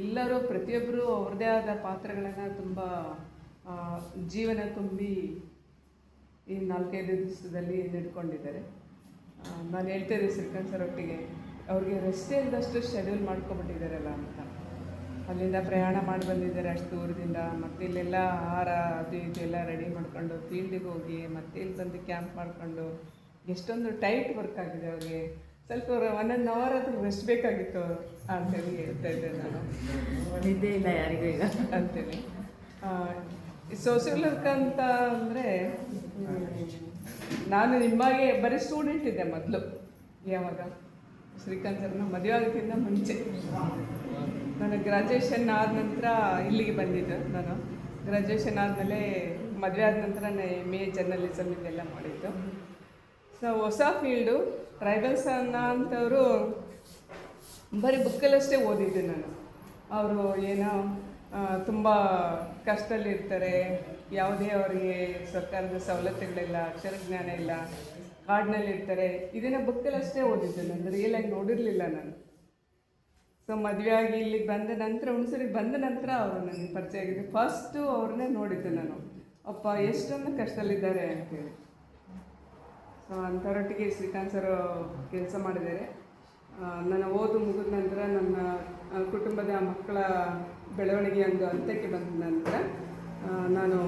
ಎಲ್ಲರೂ ಪ್ರತಿಯೊಬ್ಬರು ಅವ್ರದ್ದೇ ಆದ ಪಾತ್ರಗಳನ್ನು ತುಂಬ ಜೀವನ ತುಂಬಿ ಈ 4-5 ದಿವಸದಲ್ಲಿ ನಡ್ಕೊಂಡಿದ್ದಾರೆ. ನಾನು ಹೇಳ್ತಾಯಿದ್ದೆ ಶ್ರೀಕಾಂತ್ ಸರ್ ಒಟ್ಟಿಗೆ, ಅವ್ರಿಗೆ ರೆಸ್ಟೇ ಇಲ್ಲದಷ್ಟು ಶೆಡ್ಯೂಲ್ ಮಾಡ್ಕೊಬಿಟ್ಟಿದ್ದಾರಲ್ಲ ಅಂತ. ಅಲ್ಲಿಂದ ಪ್ರಯಾಣ ಮಾಡಿ ಬಂದಿದ್ದಾರೆ ಅಷ್ಟು ದೂರದಿಂದ, ಮತ್ತು ಇಲ್ಲೆಲ್ಲ ಆಹಾರ ಅದು ಇದು ಎಲ್ಲ ರೆಡಿ ಮಾಡ್ಕೊಂಡು ಫೀಲ್ಡಿಗೆ ಹೋಗಿ ಮತ್ತೆ ಇಲ್ಲಿ ಬಂದು ಕ್ಯಾಂಪ್ ಮಾಡಿಕೊಂಡು ಎಷ್ಟೊಂದು ಟೈಟ್ ವರ್ಕ್ ಆಗಿದೆ ಅವ್ರಿಗೆ. ಸ್ವಲ್ಪ 1 ಅವರ್ ಆದರೂ ರೆಸ್ಟ್ ಬೇಕಾಗಿತ್ತು ಅಂತೇಳಿ ಹೇಳ್ತಾ ಇದ್ದೆ ನಾನು. ನಿದ್ದೆ ಇಲ್ಲ ಯಾರಿಗೂ ಈಗ ಅಂತೇಳಿ. ಸೋಷಿಯಲ್ ವರ್ಕ್ ಅಂತ ಅಂದರೆ ನಾನು ನಿಮಗೆ ಬರೀ ಸ್ಟೂಡೆಂಟ್ ಇದ್ದೆ ಮೊದಲು. ಯಾವಾಗ ಶ್ರೀಕಾಂತ್ ಸರ್ನ ಮದುವೆ ಆಗೋಕ್ಕಿಂತ ಮುಂಚೆ ನಾನು ಗ್ರ್ಯಾಜುಯೇಷನ್ ಆದ ನಂತರ ಇಲ್ಲಿಗೆ ಬಂದಿದ್ದು. ನಾನು ಗ್ರ್ಯಾಜುಯೇಷನ್ ಆದಮೇಲೆ ಮದುವೆ ಆದ ನಂತರ MA ಜರ್ನಲಿಸಮ್ ಇದೆಲ್ಲ ಮಾಡಿದ್ದು. ಸೊ ಹೊಸ ಫೀಲ್ಡು ಟ್ರೈಬಲ್ಸ್ ಅಂಥವರು ಬರೀ ಬುಕ್ಕಲ್ಲಷ್ಟೇ ಓದಿದ್ದೆ ನಾನು. ಅವರು ಏನೋ ತುಂಬ ಕಷ್ಟದಲ್ಲಿರ್ತಾರೆ, ಯಾವುದೇ ಅವರಿಗೆ ಸರ್ಕಾರದ ಸವಲತ್ತುಗಳಿಲ್ಲ, ಅಕ್ಷರಜ್ಞಾನ ಇಲ್ಲ, ಕಾಡಿನಲ್ಲಿರ್ತಾರೆ. ಇದನ್ನು ಬುಕ್ಕಲ್ಲಷ್ಟೇ ಓದಿದ್ದೆ ನಾನು, ರಿಯಲಾಗಿ ನೋಡಿರಲಿಲ್ಲ ನಾನು. ಸೊ ಮದುವೆ ಆಗಿ ಇಲ್ಲಿಗೆ ಬಂದ ನಂತರ, ಹುಣಸೂರಿಗೆ ಬಂದ ನಂತರ ಅವರು ನನಗೆ ಪರಿಚಯ ಆಗಿದೆ. ಫಸ್ಟು ಅವ್ರನ್ನೇ ನೋಡಿದ್ದೆ ನಾನು, ಅಪ್ಪ ಎಷ್ಟೊಂದು ಕಷ್ಟದಲ್ಲಿದ್ದಾರೆ ಅಂತೇಳಿ. ಸೊ ಅಂಥವರೊಟ್ಟಿಗೆ ಶ್ರೀಕಾಂತ್ ಸರ್ ಕೆಲಸ ಮಾಡಿದ್ದಾರೆ. ನನ್ನ ಓದು ಮುಗಿದ ನಂತರ ನನ್ನ ಕುಟುಂಬದ ಮಕ್ಕಳ ಬೆಳವಣಿಗೆ ಒಂದು ಹಂತಕ್ಕೆ ಬಂದ ನಂತರ ನಾನು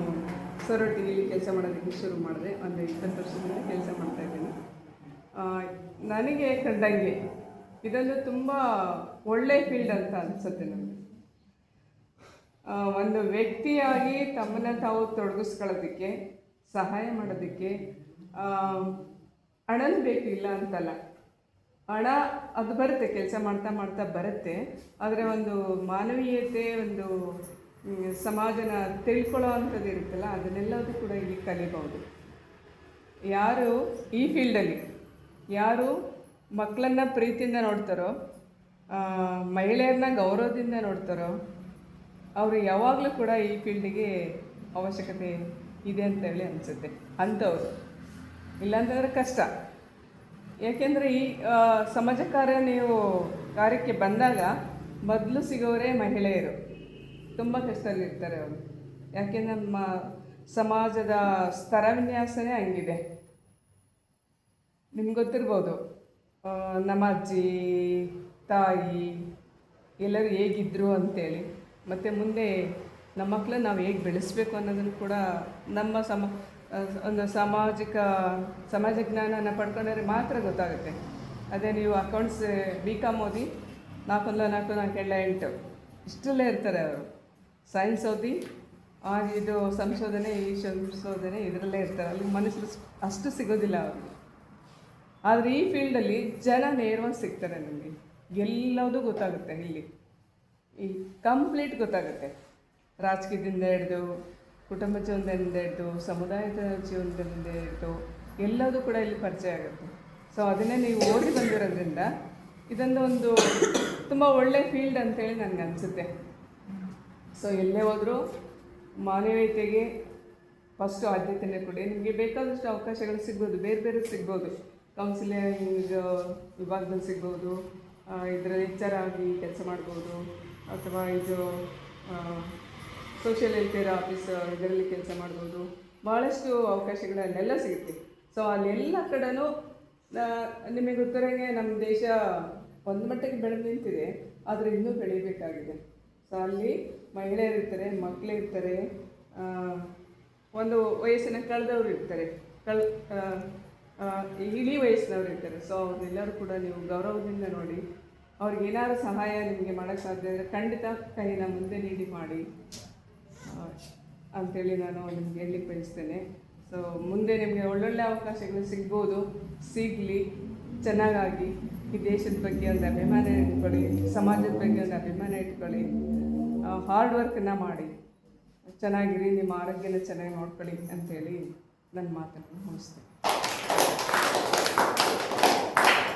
ಸರೊಟ್ಟಿಗೆ ಇಲ್ಲಿ ಕೆಲಸ ಮಾಡೋದಕ್ಕೆ ಶುರು ಮಾಡಿದೆ. ಒಂದು 20 ವರ್ಷದಿಂದ ಕೆಲಸ ಮಾಡ್ತಾಯಿದ್ದೀನಿ. ನನಗೆ ಕಂಡಂಗೆ ಇದೊಂದು ತುಂಬ ಒಳ್ಳೆಯ ಫೀಲ್ಡ್ ಅಂತ ಅನಿಸುತ್ತೆ ನನಗೆ. ಒಂದು ವ್ಯಕ್ತಿಯಾಗಿ ತಮ್ಮನ್ನು ತಾವು ತೊಡಗಿಸ್ಕೊಳ್ಳೋದಕ್ಕೆ, ಸಹಾಯ ಮಾಡೋದಕ್ಕೆ ಹಣನೂ ಬೇಕು, ಇಲ್ಲ ಅಂತಲ್ಲ. ಹಣ ಅದು ಬರುತ್ತೆ, ಕೆಲಸ ಮಾಡ್ತಾ ಮಾಡ್ತಾ ಬರುತ್ತೆ. ಆದರೆ ಒಂದು ಮಾನವೀಯತೆ, ಒಂದು ಸಮಾಜನ ತಿಳ್ಕೊಳ್ಳೋ ಅಂಥದ್ದು ಇರುತ್ತಲ್ಲ, ಅದನ್ನೆಲ್ಲದೂ ಕೂಡ ಇಲ್ಲಿ ಕಲಿಬಹುದು. ಯಾರು ಈ ಫೀಲ್ಡಲ್ಲಿ ಯಾರು ಮಕ್ಕಳನ್ನ ಪ್ರೀತಿಯಿಂದ ನೋಡ್ತಾರೋ, ಮಹಿಳೆಯರನ್ನ ಗೌರವದಿಂದ ನೋಡ್ತಾರೋ, ಅವರು ಯಾವಾಗಲೂ ಕೂಡ ಈ ಫೀಲ್ಡಿಗೆ ಅವಶ್ಯಕತೆ ಇದೆ ಅಂತೇಳಿ ಅನಿಸುತ್ತೆ. ಅಂಥವ್ರು ಇಲ್ಲಾಂತಂದರೆ ಕಷ್ಟ. ಏಕೆಂದರೆ ಈ ಸಮಾಜ ಕಾರ್ಯಕ್ಕೆ ಬಂದಾಗ ಮೊದಲು ಸಿಗೋರೇ ಮಹಿಳೆಯರು. ತುಂಬ ಕಷ್ಟದಲ್ಲಿರ್ತಾರೆ ಅವರು. ಯಾಕೆಂದರೆ ನಮ್ಮ ಸಮಾಜದ ಸ್ತರ ವಿನ್ಯಾಸನೇ ಹಂಗಿದೆ. ನಿಮ್ಗೆ ಗೊತ್ತಿರ್ಬೋದು, ನಮ್ಮ ಅಜ್ಜಿ ತಾಯಿ ಎಲ್ಲರೂ ಹೇಗಿದ್ದರು ಅಂತೇಳಿ, ಮತ್ತು ಮುಂದೆ ನಮ್ಮ ಮಕ್ಕಳನ್ನ ನಾವು ಹೇಗೆ ಬೆಳೆಸಬೇಕು ಅನ್ನೋದನ್ನು ಕೂಡ ನಮ್ಮ ಒಂದು ಸಮಾಜ ಜ್ಞಾನನ ಪಡ್ಕೊಂಡ್ರೆ ಮಾತ್ರ ಗೊತ್ತಾಗುತ್ತೆ. ಅದೇ ನೀವು ಅಕೌಂಟ್ಸ್ BCom ಓದಿ 4-4-4-8 ಇಷ್ಟರಲ್ಲೇ ಇರ್ತಾರೆ ಅವರು. ಸೈನ್ಸ್ ಓದಿ ಇದು ಸಂಶೋಧನೆ ಇದರಲ್ಲೇ ಇರ್ತಾರೆ. ಅಲ್ಲಿ ಮನುಷ್ಯರು ಅಷ್ಟು ಸಿಗೋದಿಲ್ಲ ಅವ್ರಿಗೆ. ಆದರೆ ಈ ಫೀಲ್ಡಲ್ಲಿ ಜನ ನೇರವಾಗಿ ಸಿಗ್ತಾರೆ. ನಿಮಗೆ ಎಲ್ಲದೂ ಗೊತ್ತಾಗುತ್ತೆ. ಇಲ್ಲಿ ಕಂಪ್ಲೀಟ್ ಗೊತ್ತಾಗುತ್ತೆ. ರಾಜಕೀಯದಿಂದ ಹಿಡಿದು, ಕುಟುಂಬ ಜೀವನದಿಂದ ಹಿಡಿದು, ಸಮುದಾಯದ ಜೀವನದಿಂದ ಹಿಡಿದು ಎಲ್ಲದೂ ಕೂಡ ಇಲ್ಲಿ ಪರಿಚಯ ಆಗುತ್ತೆ. ಸೊ ಅದನ್ನೇ ನೀವು ಓದಿ ಬಂದಿರೋದ್ರಿಂದ ಇದೊಂದು ತುಂಬ ಒಳ್ಳೆಯ ಫೀಲ್ಡ್ ಅಂತೇಳಿ ನನಗೆ ಅನಿಸುತ್ತೆ. ಸೊ ಎಲ್ಲೇ ಹೋದರೂ ಮಾನವೀಯತೆಗೆ ಫಸ್ಟು ಆದ್ಯತೆಯೇ ಕೊಡಿ. ನಿಮಗೆ ಬೇಕಾದಷ್ಟು ಅವಕಾಶಗಳು ಸಿಗ್ಬೋದು, ಬೇರೆ ಬೇರೆ ಸಿಗ್ಬೋದು. ಕೌನ್ಸಿಲಿಂಗ್ ವಿಭಾಗದಲ್ಲಿ ಸಿಗ್ಬೋದು, ಇದರಲ್ಲಿ HR ಆಗಿ ಕೆಲಸ ಮಾಡ್ಬೋದು, ಅಥವಾ ಇದು ಸೋಷಿಯಲ್ ವೆಲ್ಫೇರ್ ಆಫೀಸ್ ಇದರಲ್ಲಿ ಕೆಲಸ ಮಾಡ್ಬೋದು. ಭಾಳಷ್ಟು ಅವಕಾಶಗಳಲ್ಲೆಲ್ಲ ಸಿಗುತ್ತೆ. ಸೊ ಅಲ್ಲೆಲ್ಲ ಕಡೆನೂ ನಿಮಗೆ ಗೊತ್ತಿರೋಂಗೆ ನಮ್ಮ ದೇಶ ಒಂದು ಮಟ್ಟಿಗೆ ಬೆಳೆದು ನಿಂತಿದೆ, ಆದರೆ ಇನ್ನೂ ಬೆಳೀಬೇಕಾಗಿದೆ. ಸೊ ಅಲ್ಲಿ ಮಹಿಳೆಯರಿರ್ತಾರೆ, ಮಕ್ಕಳಿರ್ತಾರೆ, ಒಂದು ವಯಸ್ಸಿನ ಕಳೆದವರು ಇರ್ತಾರೆ, ಇಳಿ ವಯಸ್ಸಿನವ್ರು ಇರ್ತಾರೆ. ಸೊ ಅವ್ರನ್ನೆಲ್ಲರೂ ಕೂಡ ನೀವು ಗೌರವದಿಂದ ನೋಡಿ, ಅವ್ರಿಗೆ ಏನಾದರೂ ಸಹಾಯ ನಿಮಗೆ ಮಾಡೋಕ್ಕೆ ಸಾಧ್ಯ ಅಂದರೆ ಖಂಡಿತ ಕೈನ ಮುಂದೆ ನೀಡಿ ಮಾಡಿ ಅಂಥೇಳಿ ನಾನು ನಿಮ್ಗೆ ಹೇಳಲಿಕ್ಕೆ ಬಯಸ್ತೇನೆ. ಸೊ ಮುಂದೆ ನಿಮಗೆ ಒಳ್ಳೊಳ್ಳೆ ಅವಕಾಶಗಳು ಸಿಗ್ಬೋದು, ಸಿಗಲಿ, ಚೆನ್ನಾಗಾಗಿ ಈ ದೇಶದ ಬಗ್ಗೆ ಒಂದು ಅಭಿಮಾನ ಇಟ್ಕೊಳ್ಳಿ, ಸಮಾಜದ ಬಗ್ಗೆ ಒಂದು ಅಭಿಮಾನ ಇಟ್ಕೊಳ್ಳಿ, ಹಾರ್ಡ್ ವರ್ಕನ್ನು ಮಾಡಿ ಚೆನ್ನಾಗಿರಿ, ನಿಮ್ಮ ಆರೋಗ್ಯನ ಚೆನ್ನಾಗಿ ನೋಡ್ಕೊಳ್ಳಿ ಅಂಥೇಳಿ ನನ್ನ ಮಾತನ್ನು ಮುಗಿಸ್ತೇನೆ.